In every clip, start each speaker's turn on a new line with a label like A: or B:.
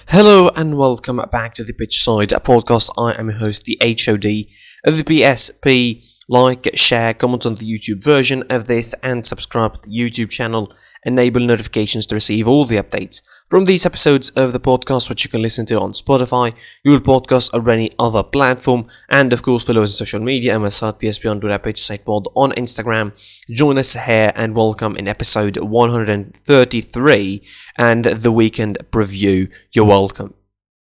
A: Hello and welcome back to the Pitch Side, a podcast. I am your host, the HOD of the PSP. Like, share, comment on the YouTube version of this, and subscribe to the YouTube channel. Enable notifications to receive all the updates from these episodes of the podcast, which you can listen to on Spotify, Google Podcasts, or any other platform. And of course, follow us on social media. I'm at PSP on Twitter, Pitch Side Pod on Instagram. Join us here and welcome in episode 133 and the weekend preview. You're welcome.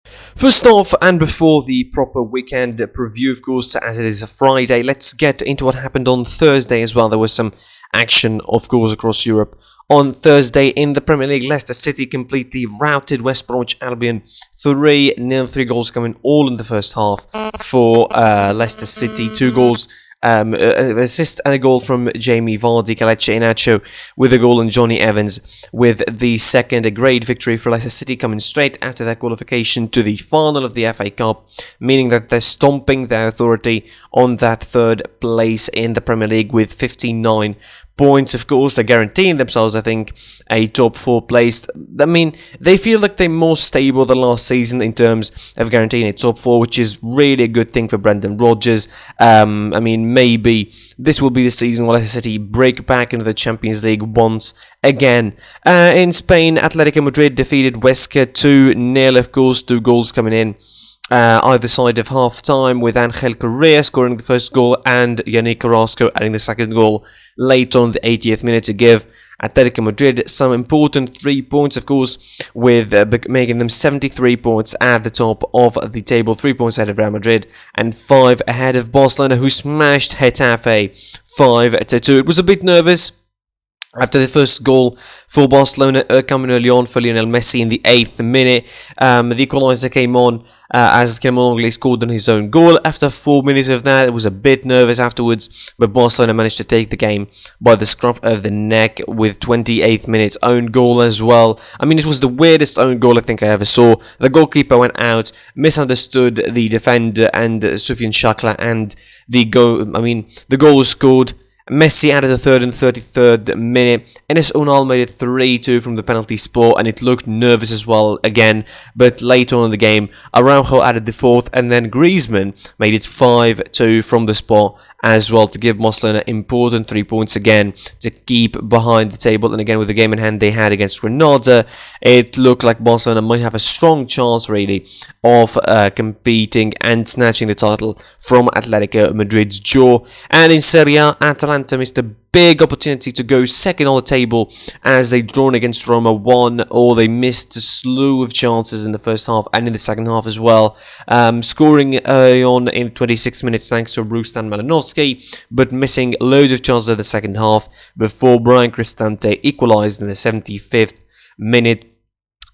A: First off, and before the proper weekend preview, of course, as it is a Friday, let's get into what happened on Thursday as well. There was some action, of course, across Europe. On Thursday in the Premier League, Leicester City completely routed West Bromwich Albion 3-0, 3 goals coming all in the first half for Leicester City. 2 goals, assist and a goal from Jamie Vardy, Kelechi Iheanacho with a goal, and Johnny Evans with the second. A great victory for Leicester City, coming straight after their qualification to the final of the FA Cup, meaning that they're stomping their authority on that third place in the Premier League with 59 points. Of course, they're guaranteeing themselves, I think, a top 4 place. I mean, they feel like they're more stable than last season in terms of guaranteeing a top 4, which is really a good thing for Brendan Rodgers. I mean, maybe this will be the season where Leicester City break back into the Champions League once again. In Spain, Atletico Madrid defeated Huesca 2-0, of course, 2 goals coming in either side of half-time, with Angel Correa scoring the first goal and Yannick Carrasco adding the second goal late on the 80th minute to give Atletico Madrid some important 3 points, of course, with making them 73 points at the top of the table, 3 points ahead of Real Madrid and 5 ahead of Barcelona, who smashed Getafe 5-2. It was a bit nervous after the first goal for Barcelona coming early on for Lionel Messi in the 8th minute. The equaliser came on as Clement Lenglet scored on his own goal. After 4 minutes of that, it was a bit nervous afterwards, but Barcelona managed to take the game by the scruff of the neck with 28th minute own goal as well. I mean, it was the weirdest own goal I think I ever saw. The goalkeeper went out, misunderstood the defender and Soufiane Chakla, and the goal was scored. Messi added the third and 33rd minute. Enes Unal made it 3-2 from the penalty spot, and it looked nervous as well again. But later on in the game, Araujo added the 4th, and then Griezmann made it 5-2 from the spot as well to give Barcelona important 3 points again to keep behind the table. And again, with the game in hand they had against Granada, it looked like Barcelona might have a strong chance really of competing and snatching the title from Atletico Madrid's jaw. And in Serie A, Atalanta missed a big opportunity to go second on the table as they drawn against Roma 1-1. They missed a slew of chances in the first half and in the second half as well, scoring early on in 26 minutes thanks to Ruslan Malinovsky, but missing loads of chances in the second half before Brian Cristante equalised in the 75th minute,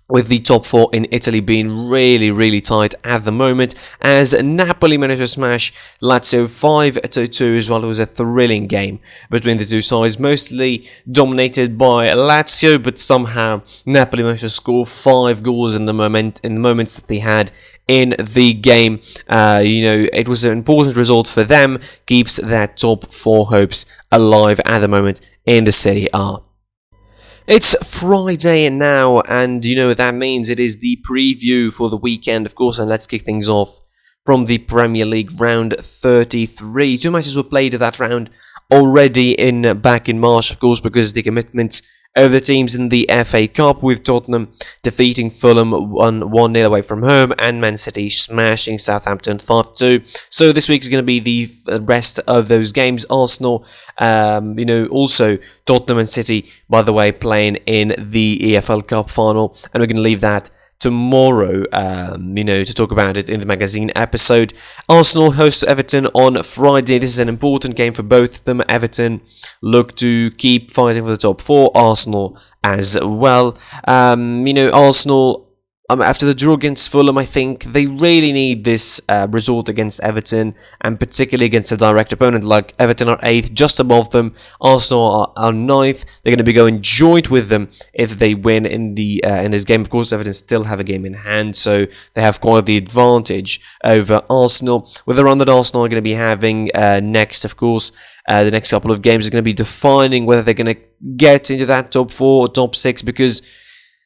A: with the top 4 in Italy being really tight at the moment, as Napoli managed to smash Lazio 5-2 as well. It was a thrilling game between the two sides, mostly dominated by Lazio, but somehow Napoli managed to score 5 goals in the moments that they had in the game. It was an important result for them, keeps their top 4 hopes alive at the moment in the Serie A. It's Friday now, and you know what that means. It is the preview for the weekend, of course, and let's kick things off from the Premier League round 33. 2 matches were played of that round already back in March, of course, because of the commitments of the teams in the FA Cup, with Tottenham defeating Fulham 1-0 away from home and Man City smashing Southampton 5-2. So this week is going to be the rest of those games. Arsenal, also Tottenham and City, by the way, playing in the EFL Cup final, and we're going to leave that tomorrow, to talk about it in the magazine episode. Arsenal host Everton on Friday. This is an important game for both of them. Everton look to keep fighting for the top 4. Arsenal as well. Arsenal, after the draw against Fulham, I think they really need this result against Everton, and particularly against a direct opponent. Like Everton are 8th, just above them. Arsenal are 9th. They're going to be going joint with them if they win in this game. Of course, Everton still have a game in hand, so they have quite the advantage over Arsenal. With the run that Arsenal are going to be having next, of course, the next couple of games are going to be defining whether they're going to get into that top 4 or top 6, because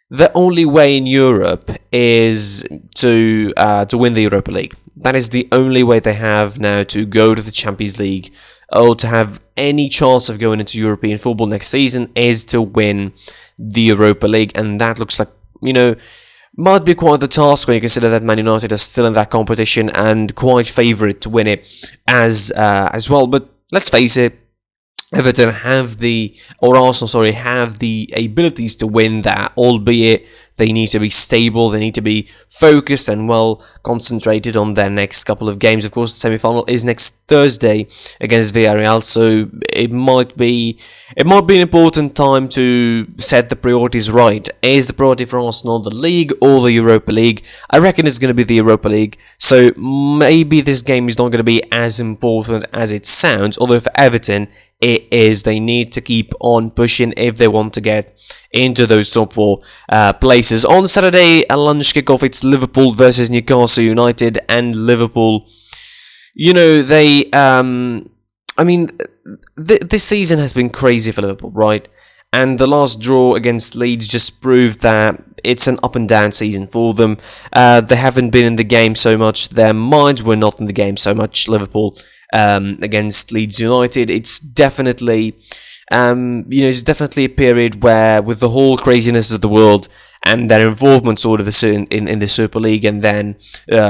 A: the only way in Europe is to win the Europa League. That is the only way they have now to go to the Champions League or to have any chance of going into European football next season is to win the Europa League, and that looks like, might be quite the task when you consider that Man United are still in that competition and quite favourite to win it as well. But let's face it, Everton have have the abilities to win that, albeit they need to be stable, they need to be focused and well concentrated on their next couple of games. Of course, the semi-final is next Thursday against Villarreal, so it might be an important time to set the priorities right. Is the priority for Arsenal the League or the Europa League? I reckon it's going to be the Europa League, so maybe this game is not going to be as important as it sounds, although for Everton, it is. They need to keep on pushing if they want to get into those top four places. On Saturday, a lunch kickoff, it's Liverpool versus Newcastle United, and Liverpool, this season has been crazy for Liverpool, right? And the last draw against Leeds just proved that it's an up and down season for them. They haven't been in the game so much. Their minds were not in the game so much, Liverpool, against Leeds United. It's definitely, it's definitely a period where, with the whole craziness of the world and their involvement sort of in the Super League and then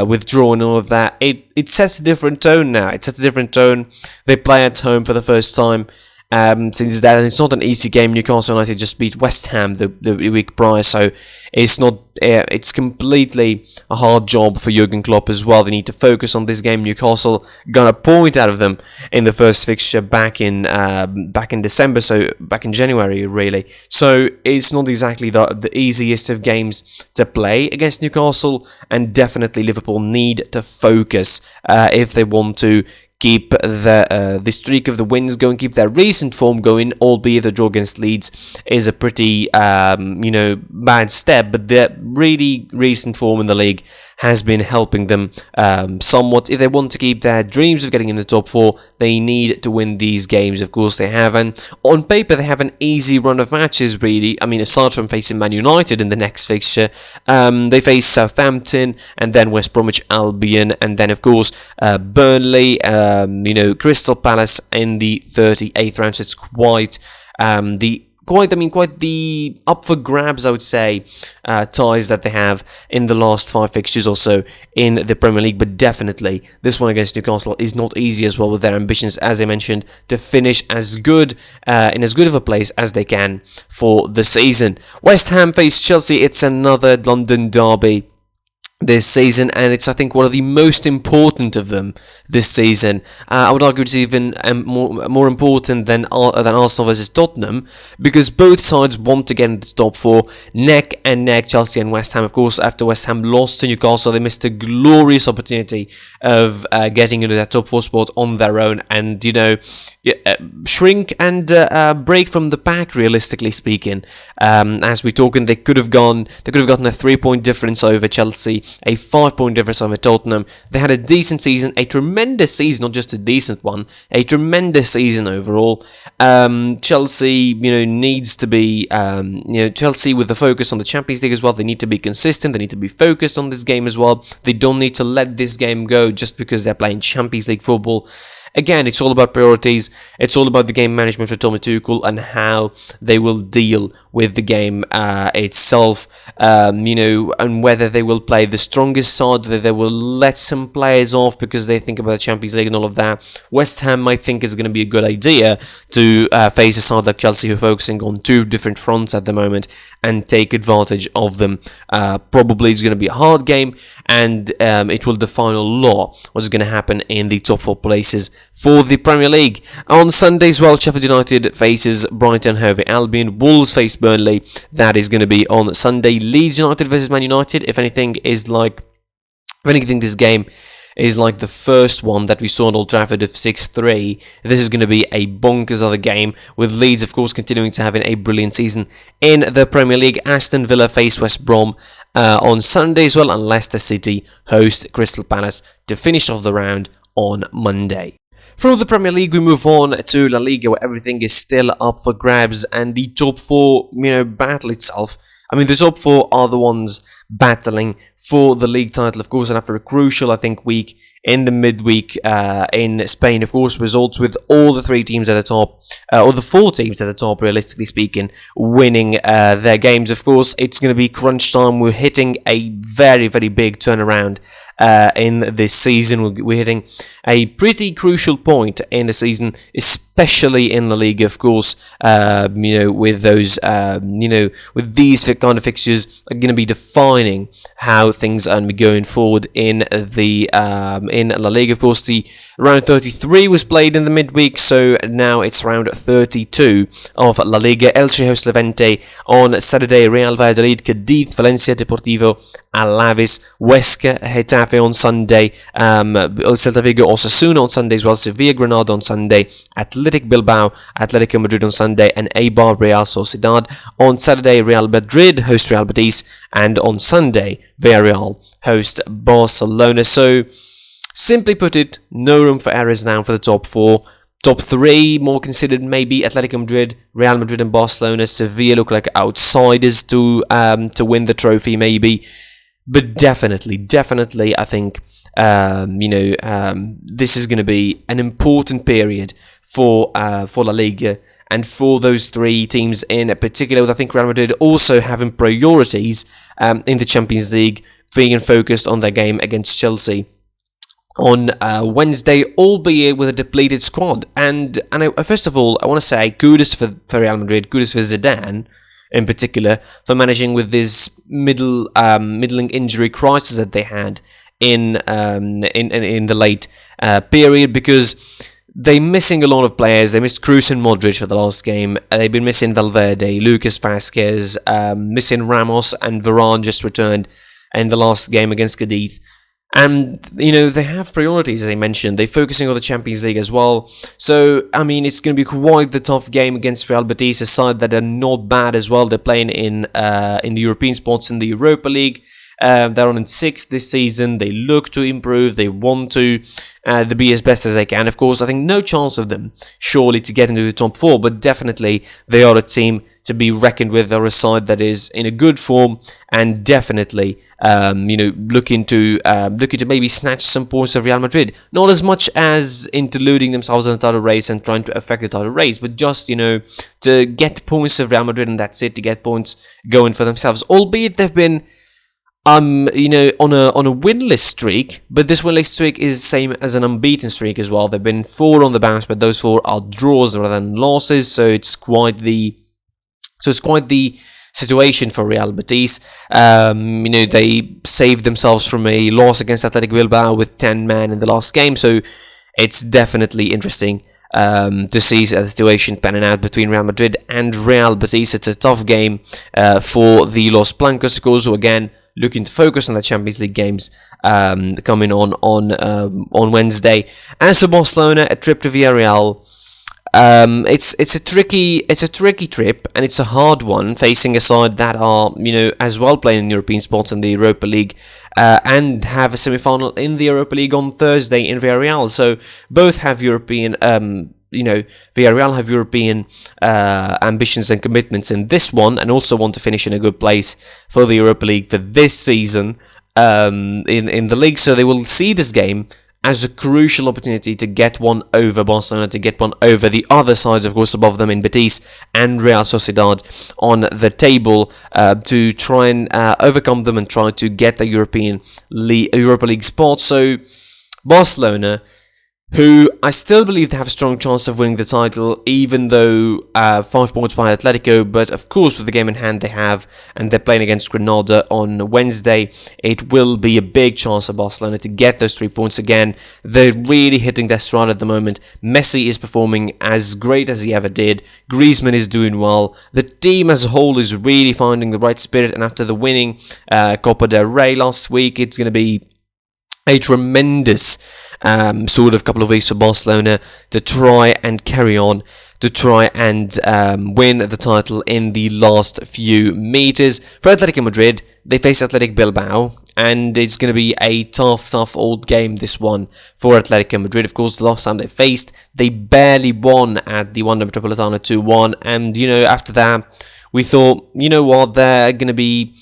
A: withdrawing all of that, it sets a different tone now. It sets a different tone. They play at home for the first time since that, and it's not an easy game. Newcastle United just beat West Ham the week prior, so it's not. It's completely a hard job for Jurgen Klopp as well. They need to focus on this game. Newcastle got a point out of them in the first fixture back in December, so back in January really. So it's not exactly the easiest of games to play against Newcastle, and definitely Liverpool need to focus if they want to keep the streak of the wins going, keep their recent form going, albeit the draw against Leeds is a pretty, bad step, but their really recent form in the league has been helping them somewhat. If they want to keep their dreams of getting in the top four, they need to win these games. Of course they have, and on paper they have an easy run of matches really. I mean, aside from facing Man United in the next fixture, they face Southampton and then West Bromwich Albion, and then of course Burnley, Crystal Palace in the 38th round. So it's quite the up for grabs, I would say, ties that they have in the last 5 fixtures or so in the Premier League. But definitely, this one against Newcastle is not easy as well, with their ambitions, as I mentioned, to finish as good in as good of a place as they can for the season. West Ham face Chelsea. It's another London derby this season, and it's, I think, one of the most important of them this season. I would argue it's even more important than Arsenal versus Tottenham, because both sides want to get into the top 4, neck and neck, Chelsea and West Ham. Of course, after West Ham lost to Newcastle, they missed a glorious opportunity of getting into that top 4 spot on their own, and shrink and break from the pack, realistically speaking. As we're talking, they could have gotten a 3-point difference over Chelsea, a 5-point difference over Tottenham. They had a decent season, a tremendous season, not just a decent one, a tremendous season overall. Chelsea, needs to be, Chelsea with the focus on the Champions League as well. They need to be consistent. They need to be focused on this game as well. They don't need to let this game go just because they're playing Champions League football. Again, it's all about priorities. It's all about the game management for Tommy Tuchel and how they will deal with the game itself, and whether they will play the strongest side, whether they will let some players off because they think about the Champions League and all of that. West Ham might think it's going to be a good idea to face a side like Chelsea, who are focusing on 2 different fronts at the moment, and take advantage of them. Probably it's going to be a hard game, and it will define a lot what's going to happen in the top 4 places for the Premier League. On Sunday as well, Sheffield United faces Brighton and Hove Albion. Wolves face Burnley. That is going to be on Sunday. Leeds United versus Man United. If anything, this game is like the first one that we saw at Old Trafford of 6-3. This is going to be a bonkers other game, with Leeds, of course, continuing to have a brilliant season in the Premier League. Aston Villa face West Brom on Sunday as well, and Leicester City host Crystal Palace to finish off the round on Monday. From the Premier League, we move on to La Liga, where everything is still up for grabs, and the top 4, battle itself I mean, the top four are the ones battling for the league title, of course, and after a crucial, I think, week in the midweek in Spain, of course, results with all the three teams at the top, or the four teams at the top, realistically speaking, winning their games. Of course, it's going to be crunch time. We're hitting a very, very big turnaround in this season. We're hitting a pretty crucial point in the season, especially in La Liga, of course. With those, with these kind of fixtures are going to be defining how things are going to be going forward in the in La Liga. Of course, the round 33 was played in the midweek, so now it's round 32 of La Liga. Elche hosts Levante on Saturday. Real Valladolid, Cadiz, Valencia, Deportivo Alaves, Huesca, Getafe on Sunday. Celta Vigo, Osasuna on Sunday as well. Sevilla, Granada on Sunday. Athletic Bilbao, Atletico Madrid on Sunday, and Eibar, Real Sociedad on Saturday. Real Madrid host Real Betis, and on Sunday, Villarreal host Barcelona. So, simply put it, no room for errors now for the top four. Top three, more considered maybe Atletico Madrid, Real Madrid and Barcelona. Sevilla look like outsiders to win the trophy maybe. But definitely, I think, this is going to be an important period for La Liga and for those three teams in particular, with I think Real Madrid also having priorities in the Champions League, being focused on their game against Chelsea on Wednesday, albeit with a depleted squad. And first of all, I want to say kudos for Real Madrid, kudos for Zidane in particular, for managing with this middling injury crisis that they had in the late period, because they're missing a lot of players. They missed Kroos and Modric for the last game. They've been missing Valverde, Lucas Vázquez, missing Ramos, and Varane just returned in the last game against Cadiz. And, they have priorities, as I mentioned. They're focusing on the Champions League as well. So, I mean, it's going to be quite the tough game against Real Betis, a side that are not bad as well. They're playing in the European spots in the Europa League. They're on in 6th this season. They look to improve. They want to be as best as they can. Of course, I think no chance of them, surely, to get into the top 4. But definitely, they are a team to be reckoned with. They're a side that is in a good form and definitely, looking to maybe snatch some points of Real Madrid. Not as much as interluding themselves in the title race and trying to affect the title race, but just, to get points of Real Madrid, and that's it, to get points going for themselves. Albeit they've been on a winless streak, but this winless streak is the same as an unbeaten streak as well. They've been 4 on the bounce, but those 4 are draws rather than losses, so it's quite the situation for Real Betis. They saved themselves from a loss against Athletic Bilbao with 10 men in the last game, so it's definitely interesting to see the situation panning out between Real Madrid and Real Betis. It's a tough game for the Los Blancos, of course, who again looking to focus on the Champions League games coming on Wednesday. As for Barcelona, a trip to Villarreal. It's a tricky trip, and it's a hard one, facing a side that are as well playing in European spots in the Europa League, and have a semi-final in the Europa League on Thursday in Villarreal. So both have European, Villarreal have European ambitions and commitments in this one, and also want to finish in a good place for the Europa League for this season in the league. So they will see this game as a crucial opportunity to get one over Barcelona, to get one over the other sides, of course, above them in Betis and Real Sociedad on the table, to try and overcome them and try to get the Europa League spot. So Barcelona, who I still believe they have a strong chance of winning the title, even though 5 points behind Atletico, but of course with the game in hand they have, and they're playing against Granada on Wednesday, it will be a big chance for Barcelona to get those 3 points again. They're really hitting their stride at the moment. Messi is performing as great as he ever did. Griezmann is doing well. The team as a whole is really finding the right spirit, and after the winning Copa del Rey last week, it's going to be a tremendous sort of couple of weeks for Barcelona to try and carry on, to try and win the title in the last few meters. For Atletico Madrid, they face Athletic Bilbao, and it's going to be a tough old game, this one, for Atletico Madrid. Of course, the last time they faced, they barely won at the Wanda Metropolitano 2-1, and, after that, we thought, you know what, they're going to be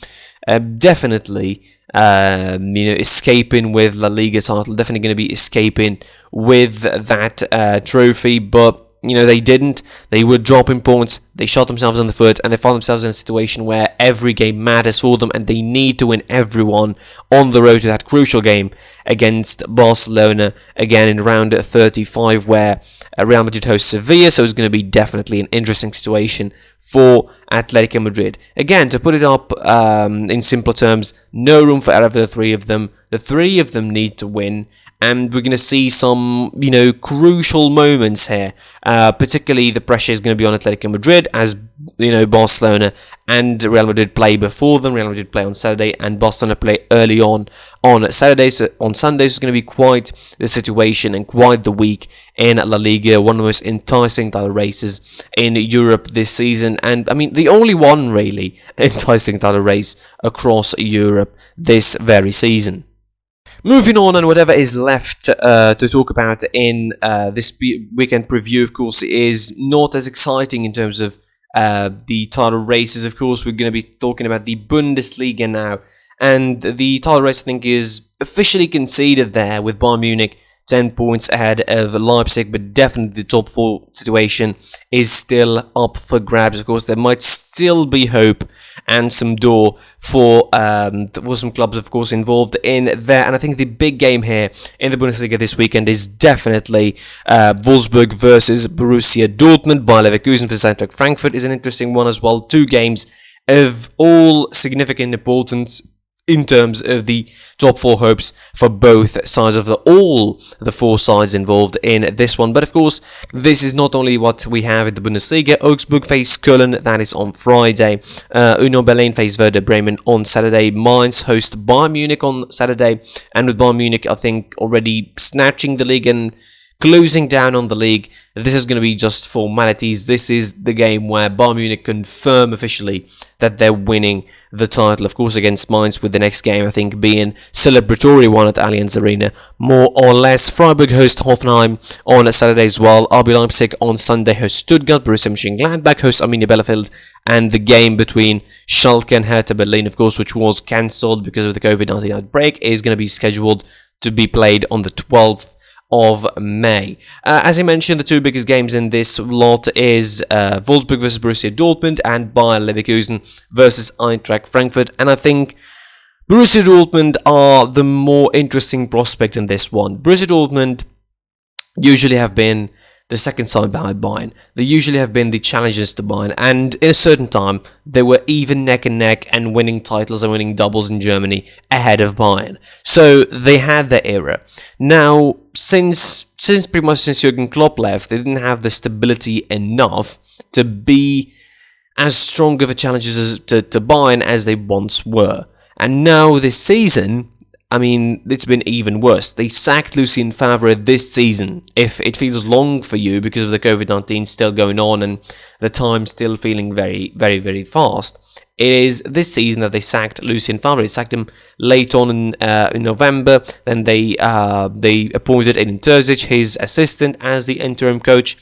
A: definitely escaping with La Liga title, definitely going to be escaping with that trophy, but they didn't. They were dropping points, they shot themselves in the foot, and they found themselves in a situation where every game matters for them, and they need to win every one on the road to that crucial game against Barcelona, again in round 35, where Real Madrid hosts Sevilla, so it's going to be definitely an interesting situation for Atletico Madrid. Again, to put it up in simpler terms, no room for error for the three of them. The three of them need to win, and we're going to see some, crucial moments here. Particularly, the pressure is going to be on Atletico Madrid, as Barcelona and Real Madrid play before them. Real Madrid play on Saturday, and Barcelona play early on Saturday. So on Sunday, it's going to be quite the situation and quite the week in La Liga, one of the most enticing title races in Europe this season, and the only one really enticing title race across Europe this very season. Moving on, and whatever is left to talk about in this weekend preview, of course, is not as exciting in terms of the title races. Of course, we're going to be talking about the Bundesliga now, and the title race, I think, is officially conceded there, with Bayern Munich 10 points ahead of Leipzig, but definitely the top 4 situation is still up for grabs. Of course, there might still be hope and some door for some clubs, of course, involved in there. And I think the big game here in the Bundesliga this weekend is definitely Wolfsburg versus Borussia Dortmund. By Leverkusen versus Eintracht Frankfurt is an interesting one as well. 2 games of all significant importance in terms of the top 4 hopes for both sides of all the 4 sides involved in this one. But of course, this is not only what we have in the Bundesliga. Augsburg face Köln, that is on Friday. Union Berlin face Werder Bremen on Saturday. Mainz host Bayern Munich on Saturday. And with Bayern Munich, I think, already snatching the league and closing down on the league, this is going to be just formalities. This is the game where Bayern Munich confirm officially that they're winning the title, of course, against Mainz, with the next game, I think, being celebratory one at Allianz Arena, more or less. Freiburg host Hoffenheim on Saturday as well. RB Leipzig on Sunday host Stuttgart. Borussia Mönchengladbach host Arminia Bielefeld, and the game between Schalke and Hertha Berlin, of course, which was cancelled because of the COVID-19 outbreak, is going to be scheduled to be played on the 12th of May. As I mentioned, the 2 biggest games in this lot is Wolfsburg versus Borussia Dortmund and Bayer Leverkusen versus Eintracht Frankfurt, and I think Borussia Dortmund are the more interesting prospect in this one. Borussia Dortmund usually have been the second side behind Bayern. They usually have been the challengers to Bayern, and in a certain time they were even neck and neck and winning titles and winning doubles in Germany ahead of Bayern. So they had their era. Now, since pretty much since Jurgen Klopp left, they didn't have the stability enough to be as strong of a challengers to Bayern as they once were. And now this season, it's been even worse. They sacked Lucien Favre this season. If it feels long for you because of the COVID-19 still going on and the time still feeling very, very, very fast, it is this season that they sacked Lucien Favre. They sacked him late on in November. Then they appointed Edin Terzic, his assistant, as the interim coach,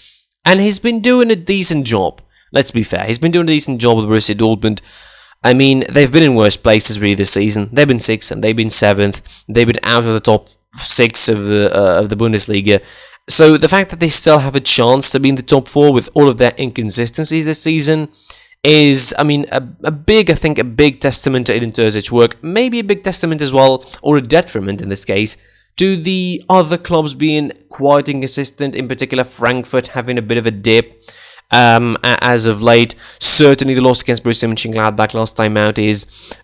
A: and he's been doing a decent job. Let's be fair. He's been doing a decent job with Borussia Dortmund. They've been in worse places really this season. They've been 6th and they've been 7th. They've been out of the top 6 of the Bundesliga. So the fact that they still have a chance to be in the top 4 with all of their inconsistencies this season is, a big testament to Edin Terzic's work. Maybe a big testament as well, or a detriment in this case, to the other clubs being quite inconsistent. In particular, Frankfurt having a bit of a dip. As of late, certainly the loss against Borussia Mönchengladbach last time out is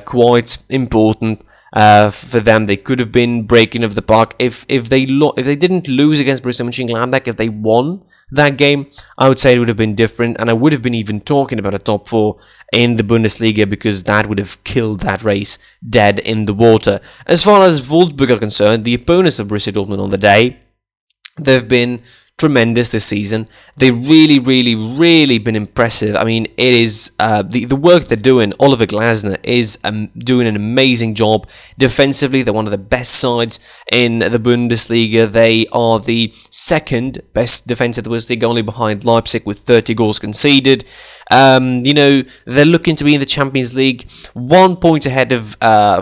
A: quite important for them. They could have been breaking of the park if they didn't lose against Borussia Mönchengladbach. If they won that game, I would say it would have been different, and I would have been even talking about a top 4 in the Bundesliga, because that would have killed that race dead in the water. As far as Wolfsburg are concerned, the opponents of Borussia Dortmund on the day, they've been tremendous this season. They really, really, really been impressive. It is the work they're doing. Oliver Glasner is doing an amazing job defensively. They're one of the best sides in the Bundesliga. They are the second best defense in the Bundesliga, only behind Leipzig with 30 goals conceded. They're looking to be in the Champions League, 1 point ahead of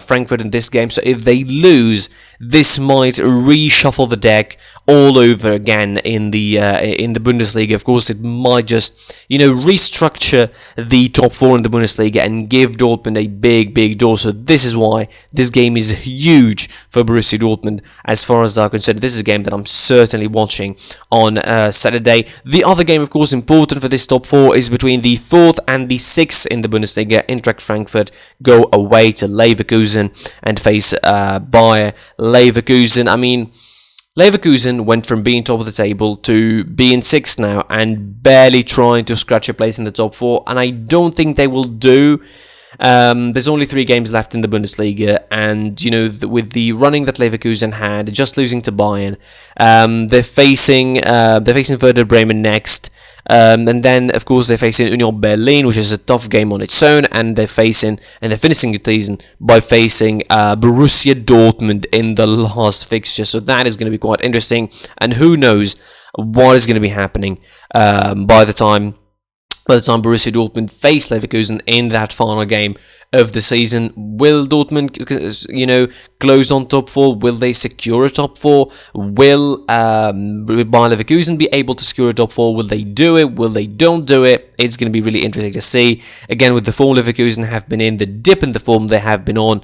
A: Frankfurt in this game. So if they lose, this might reshuffle the deck all over again in the Bundesliga. Of course, it might just restructure the top four in the Bundesliga and give Dortmund a big door. So this is why this game is huge for Borussia Dortmund as far as I'm concerned. This is a game that I'm certainly watching on Saturday. The other game, of course, important for this top four is between the 4th and the 6th in the Bundesliga. Eintracht Frankfurt go away to Leverkusen and face Bayer Leverkusen. Leverkusen went from being top of the table to being 6th now and barely trying to scratch a place in the top 4, and I don't think they will do. There's only 3 games left in the Bundesliga, and with the running that Leverkusen had, just losing to Bayern, they're facing Werder Bremen next. And then, of course, they're facing Union Berlin, which is a tough game on its own, and they're finishing the season by facing Borussia Dortmund in the last fixture. So that is going to be quite interesting, and who knows what is going to be happening by the time Borussia Dortmund face Leverkusen in that final game of the season. Will Dortmund, close on top 4? Will they secure a top 4? Will Bayer Leverkusen be able to secure a top 4? Will they do it? Will they don't do it? It's going to be really interesting to see. Again, with the form Leverkusen have been in, the dip in the form they have been on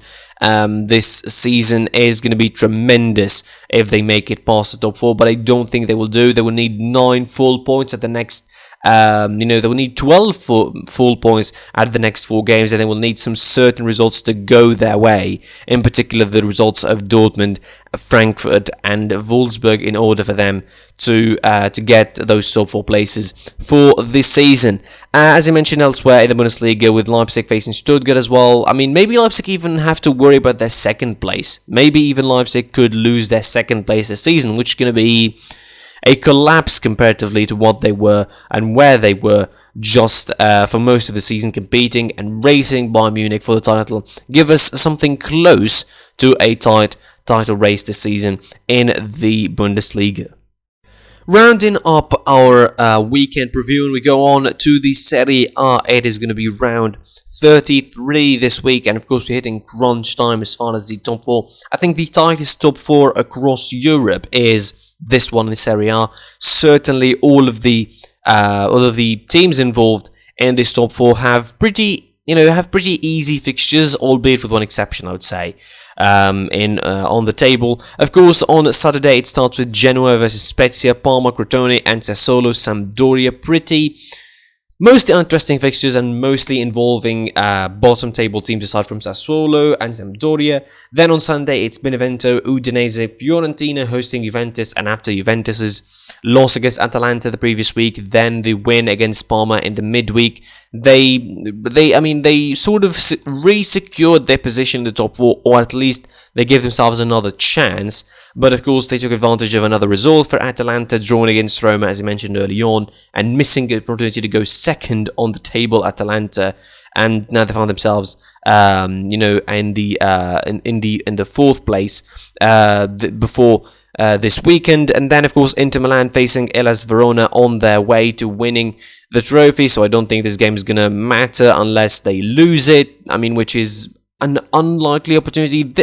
A: this season is going to be tremendous if they make it past the top 4, but I don't think they will do. They will need 9 full points at the next they will need 12 full points at the next 4 games, and they will need some certain results to go their way, in particular the results of Dortmund, Frankfurt and Wolfsburg, in order for them to get those top 4 places for this season. As I mentioned elsewhere in the Bundesliga, with Leipzig facing Stuttgart as well, maybe Leipzig even have to worry about their second place. Maybe even Leipzig could lose their second place this season, which is going to be a collapse comparatively to what they were and where they were just for most of the season, competing and racing Bayern Munich for the title. Give us something close to a tight title race this season in the Bundesliga. Rounding up our weekend preview, and we go on to the Serie A. It is going to be round 33 this week, and of course we're hitting crunch time as far as the top 4. I think the tightest top 4 across Europe is this one in Serie A. Certainly all of the teams involved in this top 4 have pretty easy fixtures, albeit with one exception, I would say. On the table, of course, on Saturday it starts with Genoa versus Spezia, Parma, Crotone, and Sassuolo, Sampdoria. Pretty mostly interesting fixtures and mostly involving bottom table teams aside from Sassuolo and Sampdoria. Then on Sunday it's Benevento, Udinese, Fiorentina hosting Juventus, and after Juventus's loss against Atalanta the previous week, then the win against Parma in the midweek, they sort of re-secured their position in the top 4, or at least they gave themselves another chance. But of course they took advantage of another result for Atalanta, drawing against Roma as I mentioned early on, and missing the opportunity to go second on the table, Atalanta, and now they found themselves in the 4th place before this weekend. And then of course Inter Milan facing Hellas Verona on their way to winning the trophy, so I don't think this game is going to matter unless they lose it, which is an unlikely opportunity.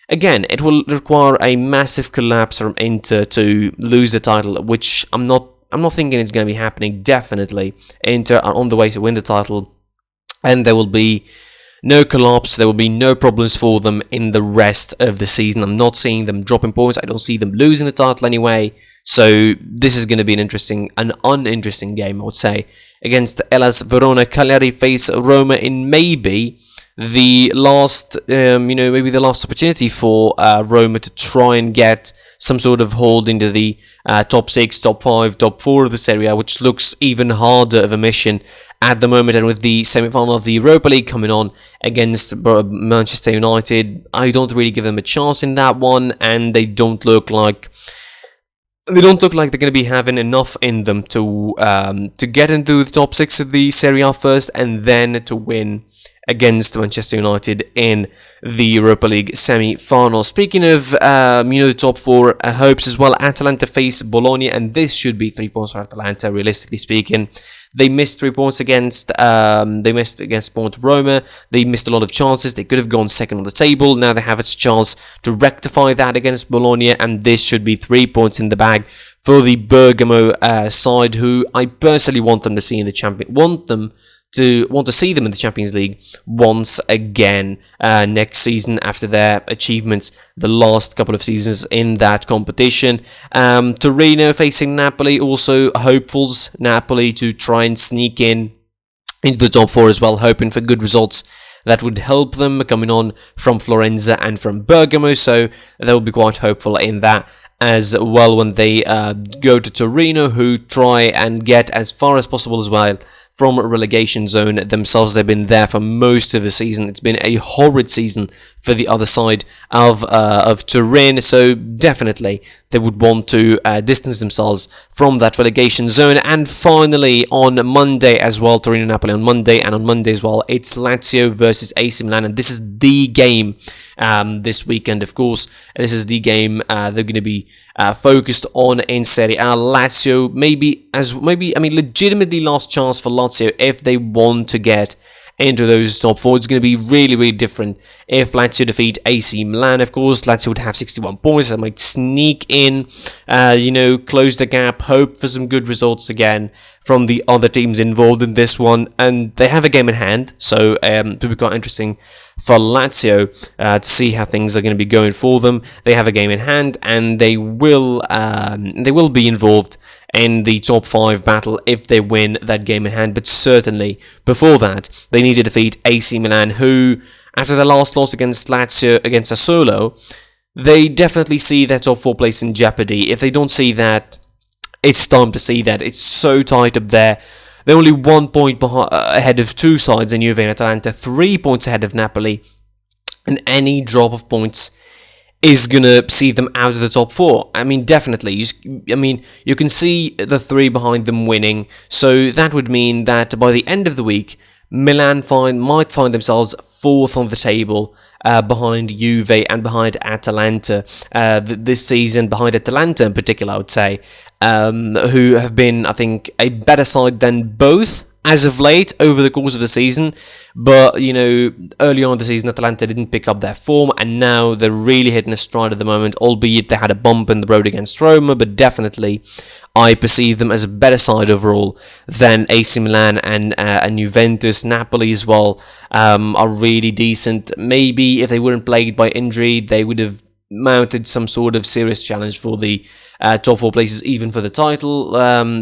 A: Again, it will require a massive collapse from Inter to lose the title, which I'm not thinking it's going to be happening. Definitely Inter are on the way to win the title, and there will be no collapse, there will be no problems for them in the rest of the season. I'm not seeing them dropping points, I don't see them losing the title anyway. So this is going to be an uninteresting game, I would say, against Hellas Verona. Cagliari face Roma in maybe the last opportunity for Roma to try and get some sort of hold into the top 6, top 5, top 4 of the Serie A, which looks even harder of a mission at the moment. And with the semi-final of the Europa League coming on against Manchester United, I don't really give them a chance in that one, and they don't look like they're going to be having enough in them to get into the top 6 of the Serie A first, and then to win against Manchester United in the Europa League semi-final. Speaking of, the top four hopes as well, Atalanta face Bologna, and this should be 3 points for Atalanta, realistically speaking. They missed 3 points against Roma. They missed a lot of chances. They could have gone second on the table. Now they have a chance to rectify that against Bologna, and this should be 3 points in the bag for the Bergamo side, who I personally want them to see in the want to see them in the Champions League once again next season after their achievements the last couple of seasons in that competition. Torino facing Napoli, also hopefuls. Napoli to try and sneak into the top four as well, hoping for good results that would help them, coming on from Florenza and from Bergamo, so they'll be quite hopeful in that as well when they go to Torino, who try and get as far as possible as well from relegation zone themselves. They've been there for most of the season. It's been a horrid season for the other side of Turin, so definitely they would want to distance themselves from that relegation zone. And finally, on Monday as well, Torino-Napoli on Monday, and on Monday as well, it's Lazio versus AC Milan, and this is the game this weekend, of course. This is the game they're going to be focused on in Serie A. Lazio, legitimately last chance for Lazio if they want to get into those top four. It's going to be really, really different if Lazio defeat AC Milan. Of course, Lazio would have 61 points. That might sneak in, close the gap, hope for some good results again from the other teams involved in this one. And they have a game in hand, so it will be quite interesting for Lazio to see how things are going to be going for them. They have a game in hand, and they will be involved in the top 5 battle if they win that game in hand. But certainly before that, they need to defeat AC Milan, who, after their last loss against Lazio, against Sassuolo, they definitely see their top 4 place in jeopardy. If they don't see that, it's time to see that. It's so tight up there. They're only 1 point ahead of two sides in Juve and Atalanta, 3 points ahead of Napoli, and any drop of points is going to see them out of the top 4. I mean, definitely. You can see the 3 behind them winning, so that would mean that by the end of the week, Milan might find themselves 4th on the table, behind Juve and behind Atalanta this season, behind Atalanta in particular, I would say, who have been, I think, a better side than both as of late over the course of the season. But, early on in the season, Atalanta didn't pick up their form, and now they're really hitting a stride at the moment, albeit they had a bump in the road against Roma. But definitely, I perceive them as a better side overall than AC Milan and Juventus. Napoli as well are really decent. Maybe if they weren't plagued by injury, they would have mounted some sort of serious challenge for the top 4 places, even for the title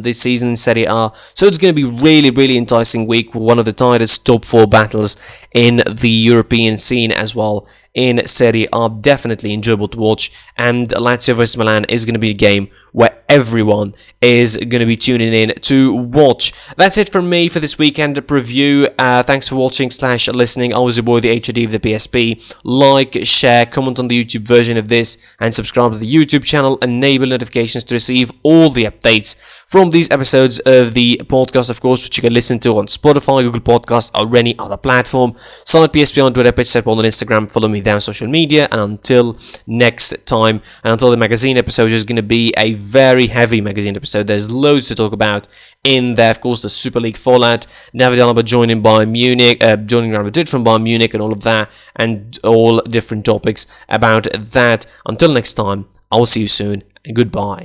A: this season in Serie A. So it's going to be really, really enticing week, one of the tightest top 4 battles in the European scene as well in Serie A. Definitely enjoyable to watch, and Lazio vs Milan is going to be a game where everyone is going to be tuning in to watch. That's it from me for this weekend preview. Thanks for watching / listening. I was your boy, the HOD of the PSP. Like, share, comment on the YouTube version of this, and subscribe to the YouTube channel. Enable notifications to receive all the updates from these episodes of the podcast, of course, which you can listen to on Spotify, Google Podcasts, or any other platform. Site PSP on Twitter, PitchSetBall on Instagram. Follow me there on social media, and until next time, and until the magazine episode is going to be a very heavy magazine episode. There's loads to talk about in there. Of course, the Super League fallout, David Alaba joining Real Madrid from Bayern Munich, and all of that, and all different topics about that. Until next time, I will see you soon, and goodbye.